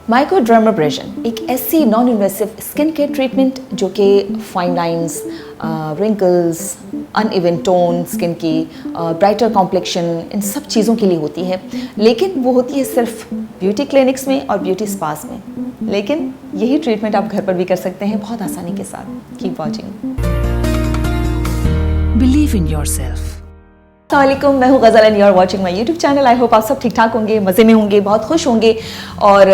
माइक्रोडर्माब्रेशन एक ऐसी non invasive skin care treatment जो कि fine lines, wrinkles, uneven tone skin की, ब्राइटर कॉम्प्लेक्शन, इन सब चीज़ों के लिए होती है। लेकिन वो होती है सिर्फ ब्यूटी क्लिनिक्स में और ब्यूटी स्पास में। लेकिन यही ट्रीटमेंट आप घर पर भी कर सकते हैं बहुत आसानी के साथ। Keep watching. Believe in yourself. अस्सलामुअलैकुम, मैं हूँ Ghazal and you are watching my YouTube channel. I hope आप सब ठीक ठाक होंगे, मज़े में होंगे, बहुत खुश होंगे और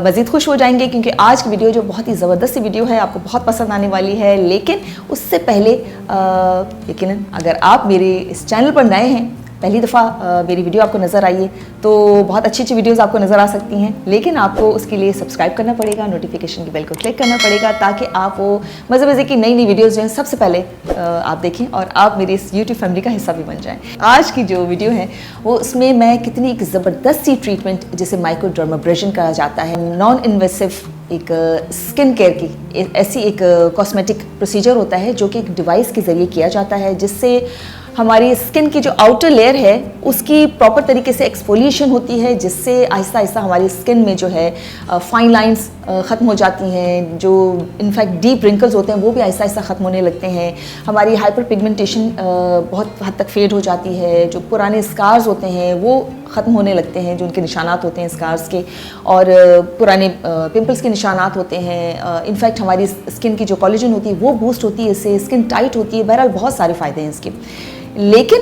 मज़ीद खुश हो जाएंगे क्योंकि आज की वीडियो जो बहुत ही ज़बरदस्त सी वीडियो है, आपको बहुत पसंद आने वाली है। लेकिन उससे पहले यकीनन अगर आप मेरे इस चैनल पर नए हैं, पहली दफ़ा मेरी वीडियो आपको नज़र आई है तो बहुत अच्छी अच्छी वीडियोस आपको नज़र आ सकती हैं। लेकिन आपको उसके लिए सब्सक्राइब करना पड़ेगा, नोटिफिकेशन की बेल को क्लिक करना पड़ेगा ताकि आप वो मज़े मज़े की नई नई वीडियोस जो हैं सबसे पहले आप देखें और आप मेरी इस यूट्यूब फैमिली का हिस्सा भी बन जाएं। आज की जो वीडियो है वो उसमें मैं कितनी एक ज़बरदस्त सी ट्रीटमेंट जिसे माइक्रोडर्माब्रेशन कहा जाता है, नॉन इन्वेसिव एक स्किन केयर की ऐसी एक कॉस्मेटिक प्रोसीजर होता है जो कि एक डिवाइस के ज़रिए किया जाता है जिससे हमारी स्किन की जो आउटर लेयर है उसकी प्रॉपर तरीके से एक्सफोलिएशन होती है, जिससे आहिस्ता आहिस्ता हमारी स्किन में जो है फाइन लाइंस ख़त्म हो जाती हैं, जो इनफैक्ट डीप रिंकल्स होते हैं वो भी आहिस्ता आहिस्ता ख़त्म होने लगते हैं। हमारी हाइपर पिगमेंटेशन बहुत हद तक फेड हो जाती है, जो पुराने स्कार्स होते हैं वो ख़त्म होने लगते हैं, जो उनके निशानात होते हैं स्कार्स के, और पुराने पिंपल्स के निशानात होते हैं। इनफैक्ट हमारी स्किन की जो कोलेजन होती है वो बूस्ट होती है, इससे स्किन टाइट होती है। बहरहाल बहुत सारे फ़ायदे हैं इसके। लेकिन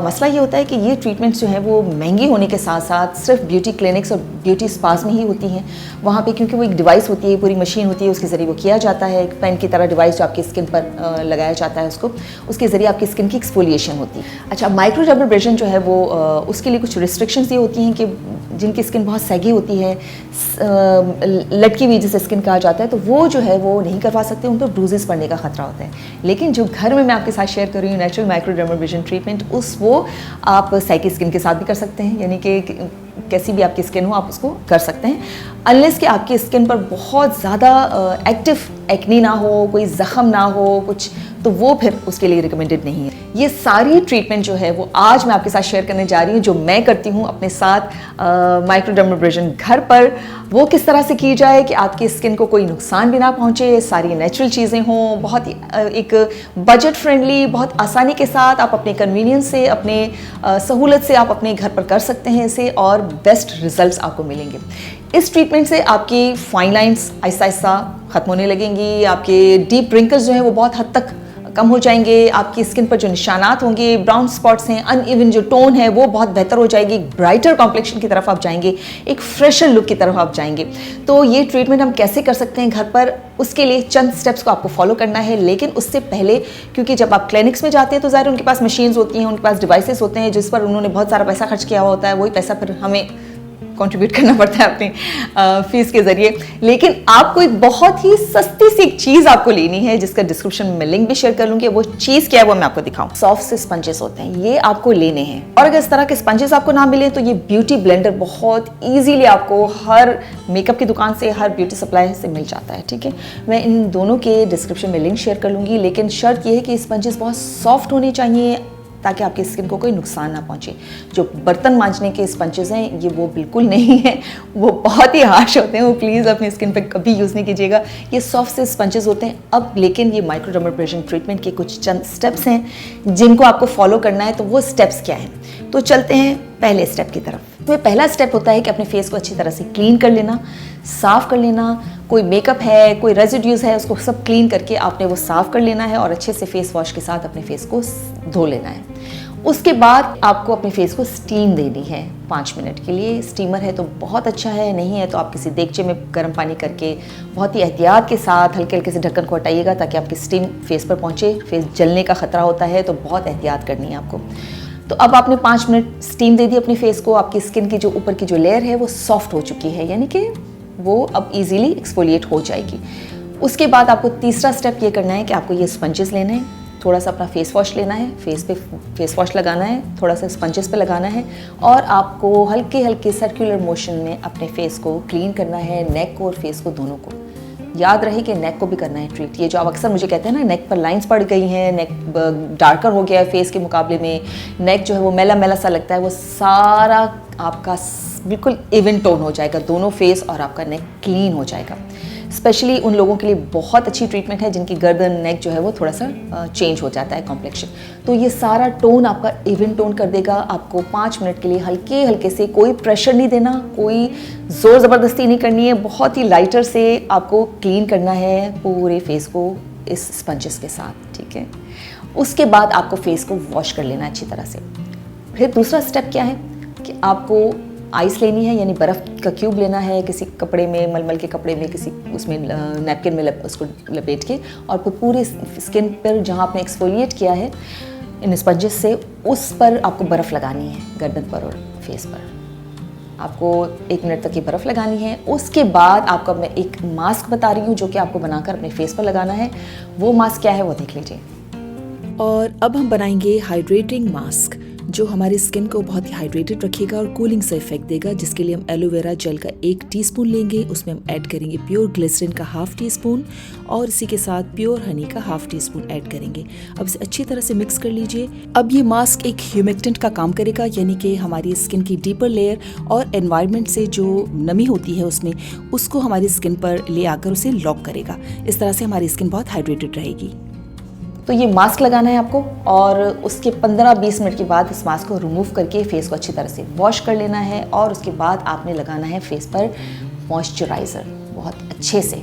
मसला ये होता है कि ये ट्रीटमेंट्स जो हैं वो महंगी होने के साथ साथ सिर्फ ब्यूटी क्लिनिक्स और ब्यूटी स्पास में ही होती हैं। वहाँ पे क्योंकि वो एक डिवाइस होती है, पूरी मशीन होती है, उसके ज़रिए वो किया जाता है। एक पेन की तरह डिवाइस जो आपकी स्किन पर लगाया जाता है उसके ज़रिए आपकी स्किन की एक्सफोलिएशन होती है। अच्छा, माइक्रोडर्माब्रेशन जो है वो उसके लिए कुछ रिस्ट्रिक्शंस ये होती हैं कि जिनकी स्किन बहुत सैगी होती है, लटकी हुई जिसे स्किन कहा जाता है, तो वो जो है वो नहीं करवा सकते, उन पर ब्रूजेस पड़ने का खतरा होता है। लेकिन जो घर में मैं आपके साथ शेयर कर रही हूँ नेचुरल माइक्रोडर्माब्रेशन ट्रीटमेंट, वो आप सैगी स्किन के साथ भी कर सकते हैं, यानी कि कैसी भी आपकी स्किन हो आप उसको कर सकते हैं, अनलेस कि आपकी स्किन पर बहुत ज़्यादा एक्टिव एक्नी ना हो, कोई ज़ख़म ना हो कुछ, तो वो फिर उसके लिए रिकमेंडेड नहीं है। ये सारी ट्रीटमेंट जो है वो आज मैं आपके साथ शेयर करने जा रही हूँ, जो मैं करती हूँ अपने साथ माइक्रोडर्माब्रेशन घर पर। वो किस तरह से की जाए कि आपकी स्किन को कोई नुकसान भी ना पहुँचे, सारी नेचुरल चीज़ें हों, बहुत ही एक बजट फ्रेंडली, बहुत आसानी के साथ आप अपने कन्वीनियंस से, अपने सहूलत से आप अपने घर पर कर सकते हैं इसे, और बेस्ट रिजल्ट्स आपको मिलेंगे। इस ट्रीटमेंट से आपकी फाइन लाइंस आहिस्ता आहिस्ता ख़त्म होने लगेंगी, आपके डीप रिंकल्स जो हैं वो बहुत हद तक कम हो जाएंगे, आपकी स्किन पर जो निशानात होंगे, ब्राउन स्पॉट्स हैं, अनइवन जो टोन है वो बहुत बेहतर हो जाएगी, ब्राइटर कॉम्प्लेक्शन की तरफ आप जाएंगे, एक फ्रेशर लुक की तरफ आप जाएंगे। तो ये ट्रीटमेंट हम कैसे कर सकते हैं घर पर, उसके लिए चंद स्टेप्स को आपको फॉलो करना है। लेकिन उससे पहले, क्योंकि जब आप क्लिनिक्स में जाते हैं तो ज़ाहिर उनके पास मशीन्स होती हैं, उनके पास डिवाइसेस होते हैं जिस पर उन्होंने बहुत सारा पैसा खर्च किया हुआ होता है, वही पैसा फिर हमें कंट्रीब्यूट करना पड़ता है अपनी फीस के ज़रिए। लेकिन आपको एक बहुत ही सस्ती सी एक चीज़ आपको लेनी है, जिसका डिस्क्रिप्शन में मैं लिंक भी शेयर कर लूँगी। वो चीज़ क्या है वो मैं आपको दिखाऊँ। सॉफ्ट से स्पंजेस होते हैं, ये आपको लेने हैं। और अगर इस तरह के स्पंजेस आपको ना मिले तो ये ब्यूटी ब्लेंडर बहुत ईजीली आपको हर मेकअप की दुकान से, हर ब्यूटी सप्लाई से मिल जाता है। ठीक है, मैं इन दोनों के डिस्क्रिप्शन में लिंक शेयर कर लूँगी। लेकिन शर्त यह है कि स्पंजेस बहुत सॉफ्ट होने चाहिए ताकि आपकी स्किन को कोई नुकसान ना पहुंचे। जो बर्तन मांजने के स्पंजेस हैं ये वो बिल्कुल नहीं है, वो बहुत ही हार्श होते हैं, वो प्लीज़ अपनी स्किन पे कभी यूज़ नहीं कीजिएगा। ये सॉफ्ट से स्पंजेस होते हैं। अब लेकिन ये माइक्रोडर्माब्रेशन ट्रीटमेंट के कुछ चंद स्टेप्स हैं जिनको आपको फॉलो करना है। तो वो स्टेप्स क्या हैं, तो चलते हैं पहले स्टेप की तरफ। तो पहला स्टेप होता है कि अपने फेस को अच्छी तरह से क्लीन कर लेना, साफ़ कर लेना। कोई मेकअप है, कोई रेजिड्यूज़ है, उसको सब क्लीन करके आपने वो साफ़ कर लेना है और अच्छे से फेस वॉश के साथ अपने फेस को धो लेना है। उसके बाद आपको अपने फेस को स्टीम देनी है 5 मिनट के लिए। स्टीमर है तो बहुत अच्छा है, नहीं है तो आप किसी देगचे में गर्म पानी करके बहुत ही एहतियात के साथ हल्के हल्के से ढक्कन को हटाइएगा ताकि आपकी स्टीम फेस पर पहुँचे। फेस जलने का ख़तरा होता है तो बहुत एहतियात करनी है आपको। तो अब आपने 5 मिनट स्टीम दे दी अपने फेस को, आपकी स्किन की जो ऊपर की जो लेयर है वो सॉफ्ट हो चुकी है, यानी कि वो अब इजीली एक्सफोलिएट हो जाएगी। उसके बाद आपको तीसरा स्टेप ये करना है कि आपको ये स्पंजेस लेने हैं, थोड़ा सा अपना फेस वॉश लेना है, फेस पे फेस वॉश लगाना है, थोड़ा सा स्पंजेस पे लगाना है और आपको हल्के हल्के सर्कुलर मोशन में अपने फेस को क्लीन करना है, नेक को और फेस को दोनों को। याद रहे कि नेक को भी करना है ट्रीट। ये जो आप अक्सर मुझे कहते हैं ना, नेक पर लाइंस पड़ गई हैं, नेक डार्कर हो गया है फेस के मुकाबले में, नेक जो है वो मैला मैला सा लगता है, वो सारा आपका बिल्कुल इवन टोन हो जाएगा, दोनों फेस और आपका नेक क्लीन हो जाएगा। स्पेशली उन लोगों के लिए बहुत अच्छी ट्रीटमेंट है जिनकी गर्दन नेक जो है वो थोड़ा सा चेंज हो जाता है कॉम्प्लेक्शन। तो ये सारा टोन आपका इवन टोन कर देगा। आपको 5 मिनट के लिए हल्के हल्के से, कोई प्रेशर नहीं देना, कोई ज़ोर ज़बरदस्ती नहीं करनी है, बहुत ही लाइटर से आपको क्लीन करना है पूरे फेस को इस स्पंजेस के साथ, ठीक है। उसके बाद आपको फेस को वॉश कर लेना है अच्छी तरह से। फिर दूसरा स्टेप क्या है कि आपको आइस लेनी है, यानी बर्फ़ का क्यूब लेना है, किसी कपड़े में, मलमल के कपड़े में, किसी उसमें नैपकिन में उसको लपेट के, और फिर पूरे स्किन पर जहाँ आपने एक्सफोलिएट किया है इन स्पंजेस से, उस पर आपको बर्फ़ लगानी है, गर्दन पर और फेस पर। आपको 1 मिनट तक ये बर्फ़ लगानी है। उसके बाद आपको मैं एक मास्क बता रही हूँ जो कि आपको बनाकर अपने फेस पर लगाना है। वो मास्क क्या है वो देख लीजिए। और अब हम बनाएंगे हाइड्रेटिंग मास्क, जो हमारी स्किन को बहुत ही हाइड्रेटेड रखेगा और कूलिंग से इफेक्ट देगा, जिसके लिए हम एलोवेरा जेल का 1 टीस्पून लेंगे। उसमें हम ऐड करेंगे प्योर ग्लिसरीन का 1/2 टीस्पून और इसी के साथ प्योर हनी का 1/2 टीस्पून ऐड करेंगे। अब इसे अच्छी तरह से मिक्स कर लीजिए। अब ये मास्क एक ह्यूमेक्टेंट का काम करेगा, यानी कि हमारी स्किन की डीपर लेयर और एनवायरनमेंट से जो नमी होती है उसमें, उसको हमारी स्किन पर ले आकर उसे लॉक करेगा। इस तरह से हमारी स्किन बहुत हाइड्रेटेड रहेगी। तो ये मास्क लगाना है आपको, और उसके 15-20 मिनट के बाद इस मास्क को रिमूव करके फेस को अच्छी तरह से वॉश कर लेना है। और उसके बाद आपने लगाना है फेस पर मॉइस्चराइज़र, बहुत अच्छे से,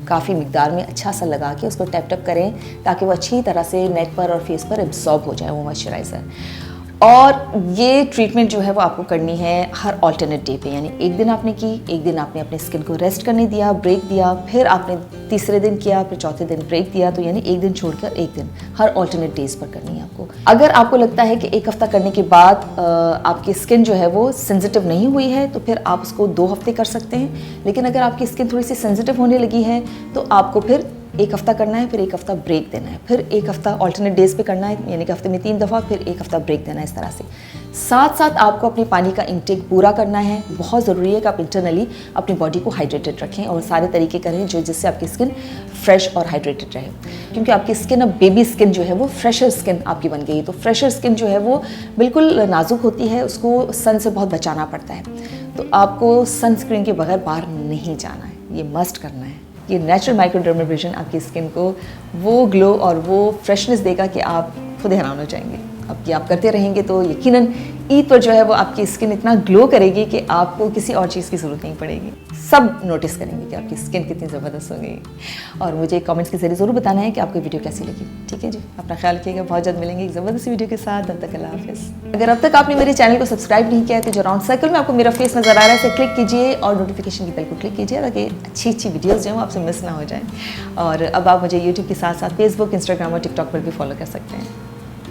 काफ़ी मिकदार में अच्छा सा लगा के उसको टैप टैप करें ताकि वो अच्छी तरह से नेक पर और फेस पर एब्जॉर्ब हो जाए वो मॉइस्चराइज़र। और ये ट्रीटमेंट जो है वो आपको करनी है हर ऑल्टरनेट डे पे, यानी एक दिन आपने की, एक दिन आपने अपने स्किन को रेस्ट करने दिया, ब्रेक दिया, फिर आपने तीसरे दिन किया, फिर चौथे दिन ब्रेक दिया। तो यानी एक दिन छोड़कर एक दिन, हर ऑल्टरनेट डेज पर करनी है आपको। अगर आपको लगता है कि 1 हफ्ता करने के बाद आपकी स्किन जो है वो सेंसिटिव नहीं हुई है तो फिर आप उसको 2 हफ्ते कर सकते हैं। लेकिन अगर आपकी स्किन थोड़ी सी सेंसिटिव होने लगी है तो आपको फिर 1 हफ्ता करना है, फिर 1 हफ्ता ब्रेक देना है, फिर 1 हफ्ता ऑल्टरनेट डेज पे करना है, यानी कि हफ्ते में 3 दफ़ा, फिर 1 हफ्ता ब्रेक देना है। इस तरह से साथ साथ आपको अपने पानी का इंटेक पूरा करना है। बहुत ज़रूरी है कि आप इंटरनली अपनी बॉडी को हाइड्रेटेड रखें और सारे तरीके करें जिससे आपकी स्किन फ्रेश और हाइड्रेटेड रहे, क्योंकि आपकी स्किन अब बेबी स्किन जो है वो फ्रेशर स्किन आपकी बन गई है। तो फ्रेशर स्किन जो है वो बिल्कुल नाजुक होती है, उसको सन से बहुत बचाना पड़ता है। तो आपको सनस्क्रीन के बगैर बाहर नहीं जाना है, ये मस्ट करना है। ये नेचुरल माइक्रोडर्मेब्रेशन आपकी स्किन को वो ग्लो और वो फ्रेशनेस देगा कि आप खुद हैरान हो जाएंगे। अब ये आप करते रहेंगे तो यकीनन ईद पर जो है वो आपकी स्किन इतना ग्लो करेगी कि आपको किसी और चीज़ की ज़रूरत नहीं पड़ेगी। सब नोटिस करेंगे कि आपकी स्किन कितनी ज़बरदस्त हो गई। और मुझे कमेंट्स के जरिए ज़रूर बताना है कि आपको वीडियो कैसी लगी। ठीक है जी, अपना ख्याल रखिएगा। बहुत जल्द मिलेंगे एक ज़बरदस्त वीडियो के साथ। तब तक अल्लाह हाफ़िज़। अगर अब तक आपने मेरे चैनल को सब्सक्राइब नहीं किया है तो जो राउंड सर्कल में आपको मेरा फेस नज़र आ रहा है इसे क्लिक कीजिए और नोटिफिकेशन की बेल को क्लिक कीजिए ताकि अच्छी अच्छी वीडियोज़ जो हैं आपसे मिस ना हो जाए। और अब आप मुझे यूट्यूब के साथ साथ फेसबुक, इंस्टाग्राम और टिकटॉक पर भी फॉलो कर सकते हैं।